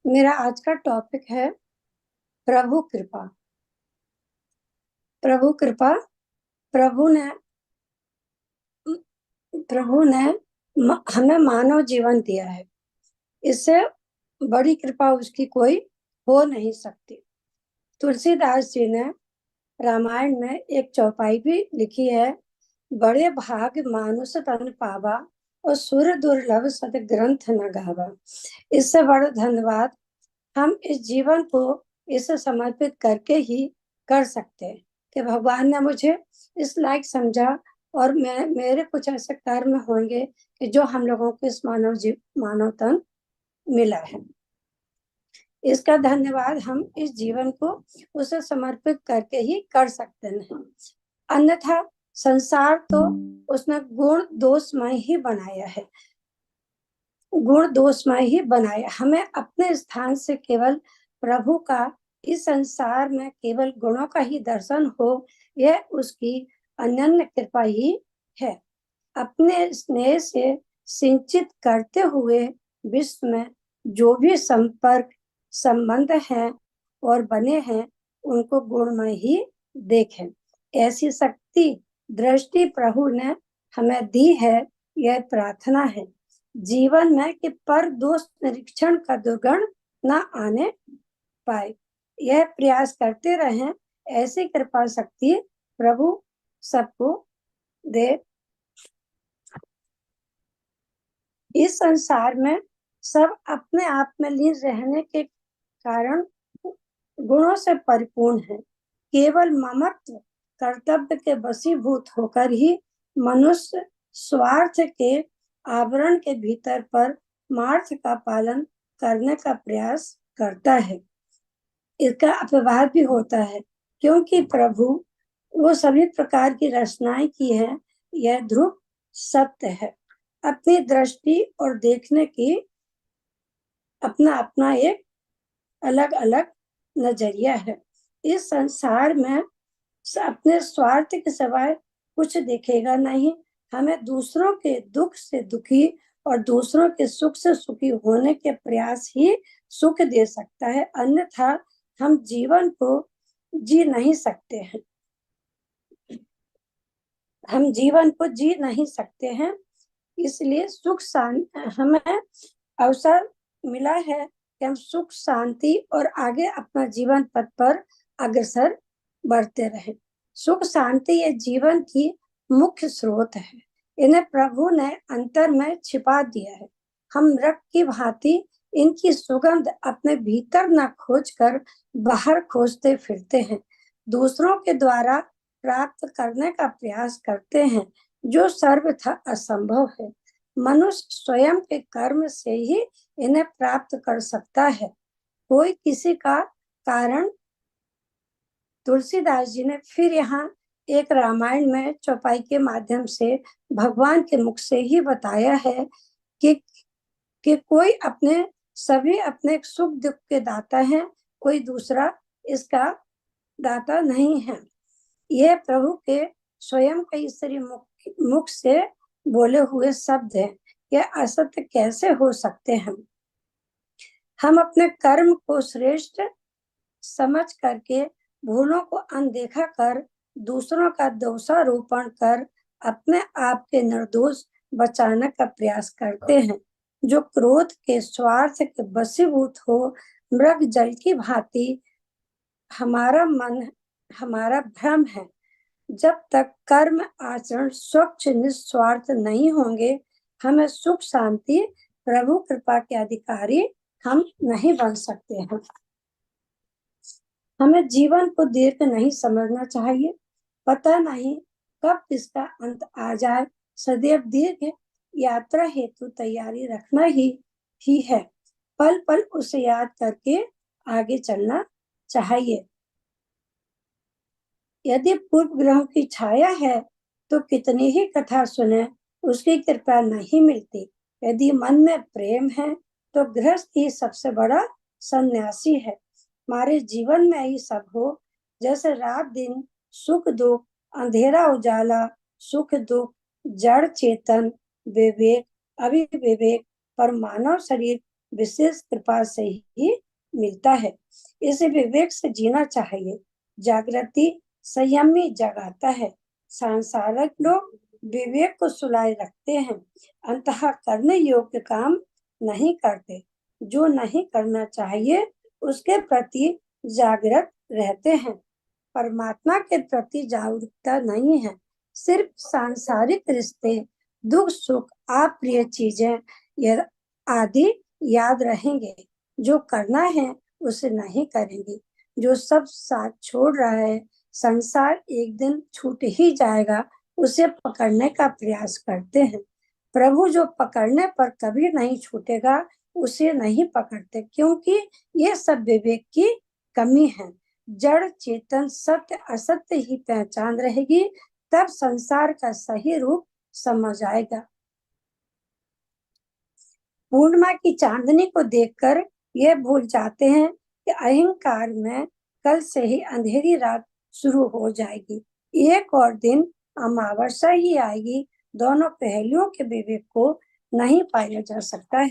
मेरा आज का टॉपिक है प्रभु कृपा। प्रभु कृपा। प्रभु ने प्रभु ने हमें मानव जीवन दिया है। इससे बड़ी कृपा उसकी कोई हो नहीं सकती। तुलसीदास जी ने रामायण में एक चौपाई भी लिखी है। बड़े भाग मानुष तन पावा और सुर दुर्लभ सत ग्रंथ न गावा। इससे बड़ा धन्यवाद हम इस जीवन को इसे समर्पित करके ही कर सकते हैं कि भगवान ने मुझे इस लायक समझा और मैं मेरे कुछ ऐसे कर्म होंगे कि जो हम लोगों को इस मानव तन मिला है। इसका धन्यवाद हम इस जीवन को उसे समर्पित करके ही कर सकते हैं। अन्यथा संसार तो उसने गुण दोषमय ही बनाया है। गुण दोषमय ही बनाया। हमें अपने स्थान से केवल प्रभु का इस संसार में केवल गुणों का ही दर्शन हो, यह उसकी अनन्य कृपा ही है। अपने स्नेह से सिंचित करते हुए विश्व में जो भी संपर्क संबंध हैं और बने हैं, उनको गुणमय ही देखें। ऐसी शक्ति दृष्टि प्रभु ने हमें दी है। यह प्रार्थना है जीवन में कि पर दोष निरीक्षण का दुर्गुण न आने पाए। यह प्रयास करते रहें। ऐसी कृपा शक्ति प्रभु सबको दे। इस संसार में सब अपने आप में लीन रहने के कारण गुणों से परिपूर्ण है। केवल ममत्व कर्तव्य के वशीभूत होकर ही मनुष्य स्वार्थ के आवरण के भीतर परमार्थ का पालन करने का प्रयास करता है। इसका अपवाद भी होता है क्योंकि प्रभु वो सभी प्रकार की रचनाएं की है। यह ध्रुव सत्य है। अपनी दृष्टि और देखने की अपना अपना एक अलग अलग नजरिया है। इस संसार में अपने स्वार्थ के सिवाय कुछ दिखेगा नहीं। हमें दूसरों के दुख से दुखी और दूसरों के सुख से सुखी होने के प्रयास ही सुख दे सकता है, अन्यथा हम जीवन को जी नहीं सकते हैं। हम जीवन को जी नहीं सकते हैं। इसलिए हमें अवसर मिला है कि हम सुख शांति और आगे अपना जीवन पथ पर अग्रसर बढ़ते रहें। सुख शांति ये जीवन की मुख्य स्रोत है। इन्हें प्रभु ने अंतर में छिपा दिया है। हम मृग की भांति इनकी सुगंध अपने भीतर न खोजकर बाहर खोजते फिरते हैं। दूसरों के द्वारा प्राप्त करने का प्रयास करते हैं जो सर्वथा असंभव है। मनुष्य स्वयं के कर्म से ही इन्हें प्राप्त कर सकता है, कोई किसी का कारण। तुलसीदास जी ने फिर यहाँ एक रामायण में चौपाई के माध्यम से भगवान के मुख से ही बताया है कि कोई अपने सभी अपने सुख दुख के दाता है, कोई दूसरा इसका दाता नहीं है। यह प्रभु के स्वयं के ईश्वरी मुख से बोले हुए शब्द हैं। यह असत्य कैसे हो सकते हैं। हम अपने कर्म को श्रेष्ठ समझ करके भूलों को अनदेखा कर दूसरों का दोषारोपण कर अपने आप के निर्दोष बचाने का प्रयास करते हैं। जो क्रोध के स्वार्थ के वशीभूत हो, मृग जल की भांति हमारा मन हमारा भ्रम है। जब तक कर्म आचरण स्वच्छ निस्वार्थ नहीं होंगे, हमें सुख शांति प्रभु कृपा के अधिकारी हम नहीं बन सकते हैं। हमें जीवन को दीर्घ नहीं समझना चाहिए। पता नहीं कब इसका अंत आ जाए। सदैव दीर्घ यात्रा हेतु तैयारी रखना ही है। पल पल उसे याद करके आगे चलना चाहिए। यदि पूर्व ग्रहों की छाया है तो कितनी ही कथा सुने, उसकी कृपा नहीं मिलती। यदि मन में प्रेम है तो गृहस्थ ही सबसे बड़ा सन्यासी है। हमारे जीवन में ही सब हो, जैसे रात दिन, सुख दुख, अंधेरा उजाला, सुख दुख, जड़ चेतन, विवेक अविवेक, पर मानव शरीर विशेष कृपा से ही मिलता है। इसे विवेक से जीना चाहिए। जागृति संयमी जगाता है। सांसारिक लोग विवेक को सुलाए रखते हैं, अंतः करने योग्य काम नहीं करते। जो नहीं करना चाहिए उसके प्रति जागृत रहते हैं। परमात्मा के प्रति जागरूकता नहीं है, सिर्फ सांसारिक रिश्ते, दुख सुख, अप्रिय चीजें यह आदि याद रहेंगे। जो करना है उसे नहीं करेंगे। जो सब साथ छोड़ रहा है, संसार एक दिन छूट ही जाएगा, उसे पकड़ने का प्रयास करते हैं। प्रभु जो पकड़ने पर कभी नहीं छूटेगा उसे नहीं पकड़ते, क्योंकि ये सब विवेक की कमी है। जड़ चेतन सत्य असत्य ही पहचान रहेगी, तब संसार का सही रूप समझ आएगा। पूर्णिमा की चांदनी को देखकर ये भूल जाते हैं कि अहंकार में कल से ही अंधेरी रात शुरू हो जाएगी। एक और दिन अमावस्या ही आएगी। दोनों पहलुओं के विवेक को नहीं पाया जा सकता है।